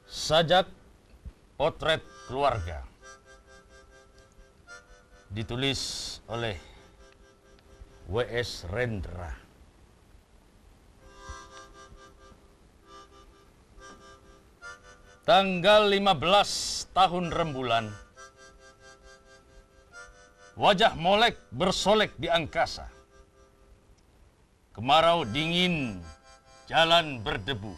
Sajak potret keluarga ditulis oleh W.S. Rendra. Tanggal 15 tahun rembulan, wajah Molek bersolek di angkasa. Kemarau dingin, jalan berdebu.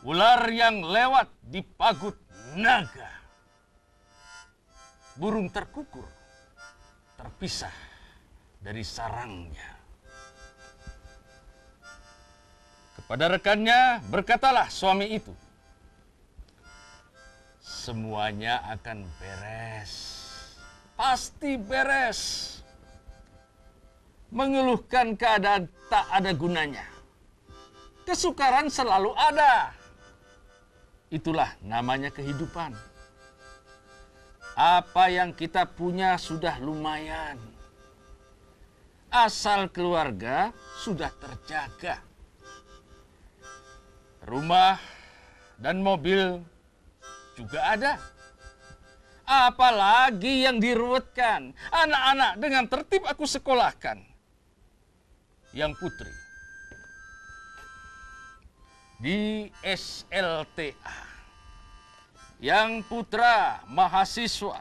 Ular yang lewat di pagut naga. Burung terkukur, terpisah dari sarangnya. Kepada rekannya berkatalah suami itu, semuanya akan beres. Pasti beres. Mengeluhkan keadaan tak ada gunanya. Kesukaran selalu ada. Itulah namanya kehidupan. Apa yang kita punya sudah lumayan. Asal keluarga sudah terjaga. Rumah dan mobil juga ada. Apalagi yang diruwetkan. Anak-anak dengan tertib aku sekolahkan. Yang putri di SLTA, yang putra mahasiswa.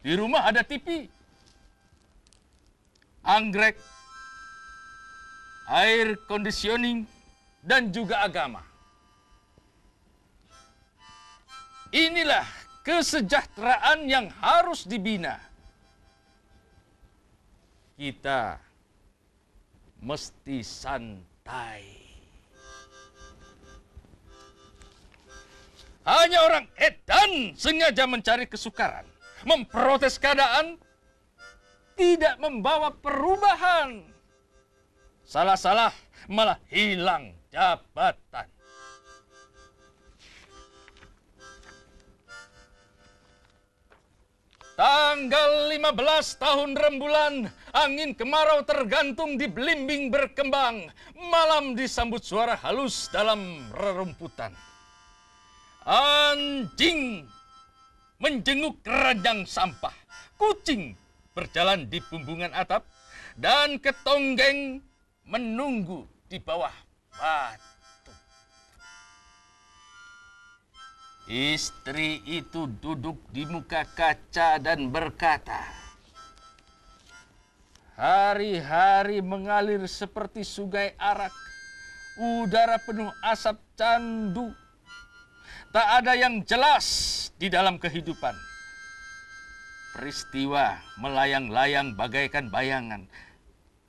Di rumah ada TV, anggrek, air conditioning, dan juga agama. Inilah kesejahteraan yang harus dibina. Kita mesti santai. Hanya orang edan sengaja mencari kesukaran, memprotes keadaan, tidak membawa perubahan. Salah-salah malah hilang jabatan. Tanggal 15 tahun rembulan, angin kemarau tergantung di belimbing berkembang. Malam disambut suara halus dalam rerumputan. Anjing menjenguk keranjang sampah. Kucing berjalan di bumbungan atap. Dan ketonggeng menunggu di bawah batu. Istri itu duduk di muka kaca dan berkata, hari-hari mengalir seperti sungai arak. Udara penuh asap candu. Tak ada yang jelas di dalam kehidupan. Peristiwa melayang-layang bagaikan bayangan.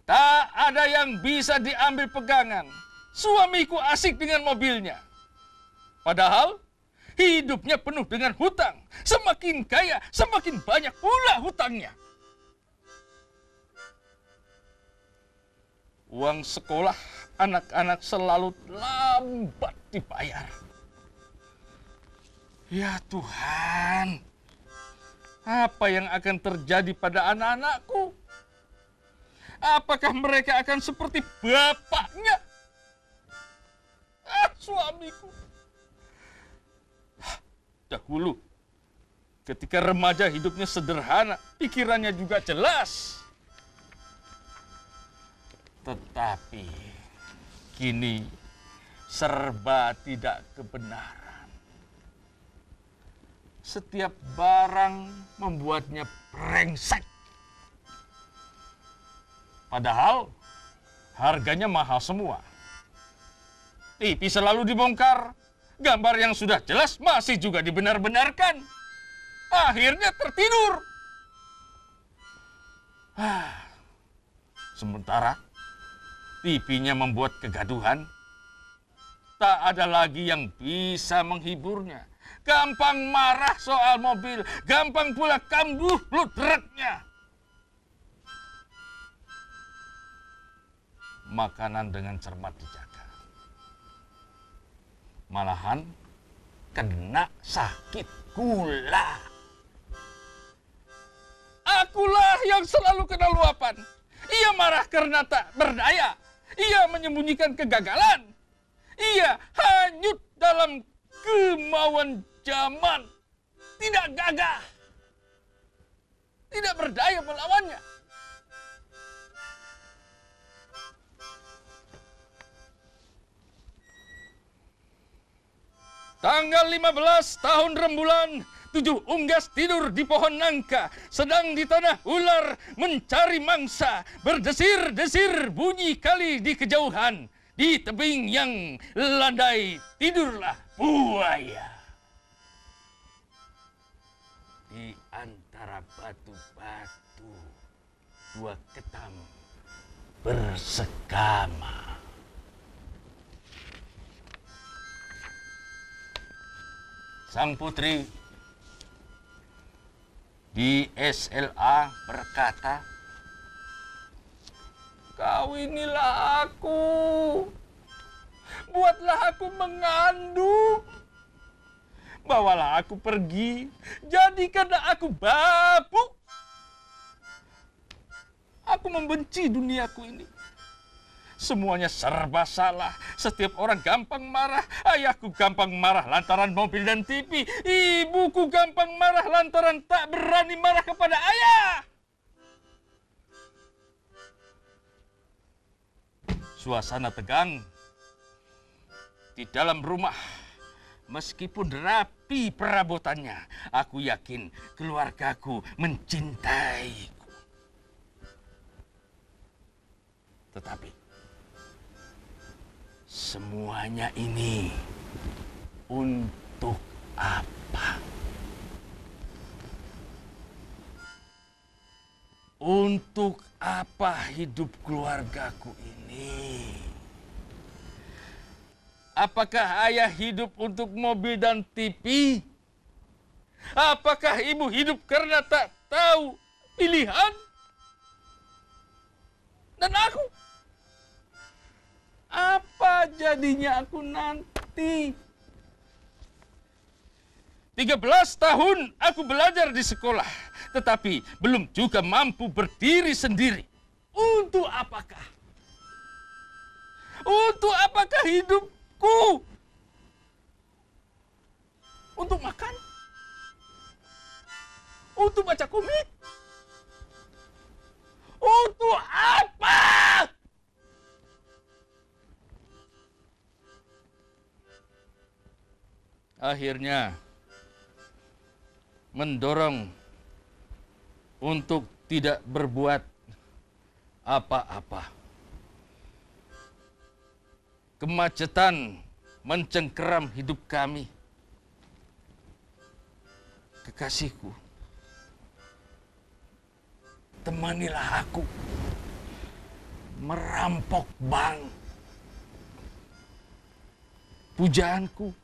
Tak ada yang bisa diambil pegangan. Suamiku asik dengan mobilnya. Padahal hidupnya penuh dengan hutang. Semakin kaya, semakin banyak pula hutangnya. Uang sekolah anak-anak selalu lambat dibayar. Ya Tuhan, apa yang akan terjadi pada anak-anakku? Apakah mereka akan seperti bapaknya? Suamiku. Dahulu, ketika remaja hidupnya sederhana, pikirannya juga jelas. Tetapi, kini serba tidak kebenaran. Setiap barang membuatnya brengsek. Padahal harganya mahal semua. TV selalu dibongkar. Gambar yang sudah jelas masih juga dibenar-benarkan. Akhirnya tertidur. Sementara TV-nya membuat kegaduhan. Tak ada lagi yang bisa menghiburnya. Gampang marah soal mobil, gampang pula kambuh bludreknya. Makanan dengan cermat dijaga. Malahan kena sakit gula. Akulah yang selalu kena luapan. Ia marah karena tak berdaya. Ia menyembunyikan kegagalan. Ia hanya hanyut dalam kemauan zaman, tidak gagah, tidak berdaya melawannya. Tanggal 15 tahun rembulan, 7 unggas tidur di pohon nangka, sedang di tanah ular mencari mangsa, berdesir-desir bunyi kali di kejauhan, di tebing yang landai tidurlah buaya. Di antara batu-batu, 2 ketam bersekama. Sang putri di SLA berkata, "Kawinilah aku, buatlah aku mengandung, bawalah aku pergi, jadikanlah aku babu. Aku membenci duniaku ini. Semuanya serba salah. Setiap orang gampang marah. Ayahku gampang marah lantaran mobil dan TV. Ibuku gampang marah lantaran tak berani marah kepada ayah." Suasana tegang di dalam rumah. Meskipun rapi perabotannya, aku yakin keluargaku mencintaiku. Tetapi semuanya ini untuk apa? Untuk apa hidup keluargaku ini? Apakah ayah hidup untuk mobil dan TV? Apakah ibu hidup karena tak tahu pilihan? Dan aku? Apa jadinya aku nanti? 13 tahun aku belajar di sekolah, tetapi belum juga mampu berdiri sendiri. Untuk apakah? Untuk apakah hidupku? Untuk makan? Untuk baca komik? Untuk apa? Akhirnya mendorong untuk tidak berbuat apa-apa. Kemacetan mencengkeram hidup kami. Kekasihku, temanilah aku merampok bank. Pujaanku,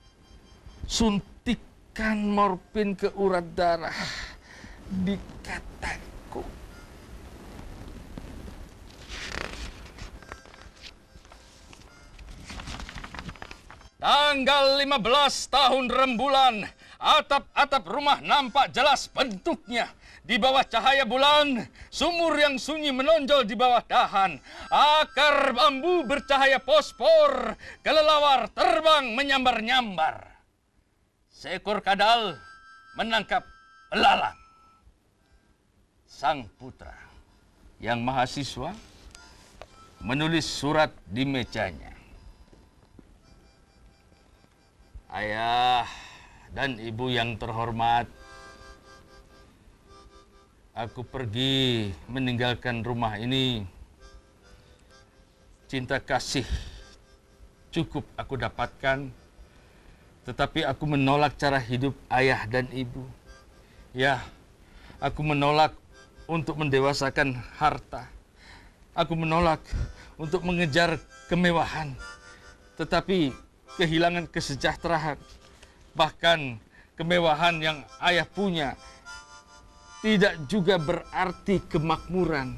suntikan morfin ke urat darah di kataku. Tanggal 15 tahun rembulan, atap-atap rumah nampak jelas bentuknya. Di bawah cahaya bulan, sumur yang sunyi menonjol di bawah dahan. Akar bambu bercahaya fosfor, kelelawar terbang menyambar-nyambar. Seekor kadal menangkap belalang. Sang putra yang mahasiswa menulis surat di mejanya. Ayah dan ibu yang terhormat, aku pergi meninggalkan rumah ini. Cinta kasih cukup aku dapatkan, tetapi aku menolak cara hidup ayah dan ibu. Ya, aku menolak untuk mendewasakan harta. Aku menolak untuk mengejar kemewahan, tetapi kehilangan kesejahteraan. Bahkan kemewahan yang ayah punya tidak juga berarti kemakmuran.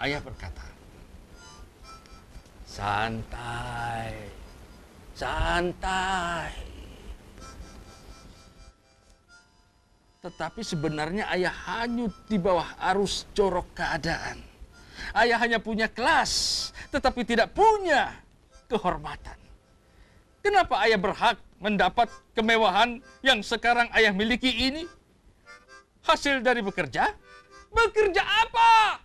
Ayah berkata, santai, santai. Tetapi sebenarnya ayah hanyut di bawah arus jorok keadaan. Ayah hanya punya kelas, tetapi tidak punya kehormatan. Kenapa ayah berhak mendapat kemewahan yang sekarang ayah miliki ini? Hasil dari bekerja? Bekerja apa?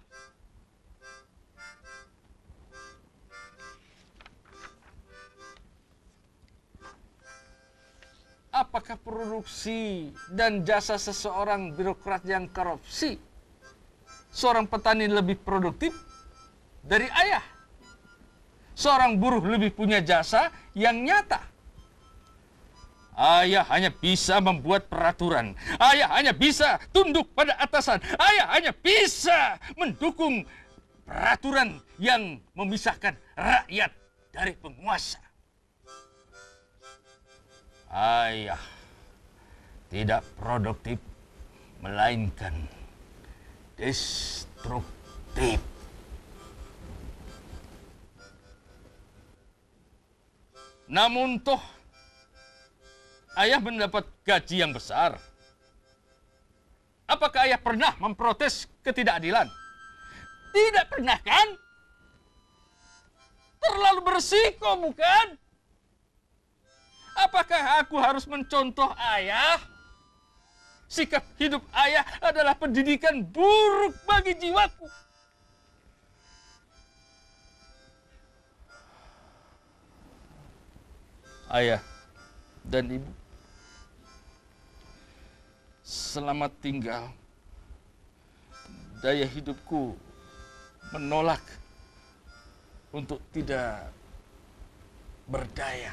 Apakah produksi dan jasa seseorang birokrat yang korupsi, seorang petani lebih produktif dari ayah? Seorang buruh lebih punya jasa yang nyata? Ayah hanya bisa membuat peraturan. Ayah hanya bisa tunduk pada atasan. Ayah hanya bisa mendukung peraturan yang memisahkan rakyat dari penguasa. Ayah tidak produktif, melainkan destruktif. Namun toh, ayah mendapat gaji yang besar. Apakah ayah pernah memprotes ketidakadilan? Tidak pernah kan? Terlalu berisiko bukan? Apakah aku harus mencontoh ayah? Sikap hidup ayah adalah pendidikan buruk bagi jiwaku. Ayah dan ibu, selamat tinggal. Daya hidupku menolak untuk tidak berdaya.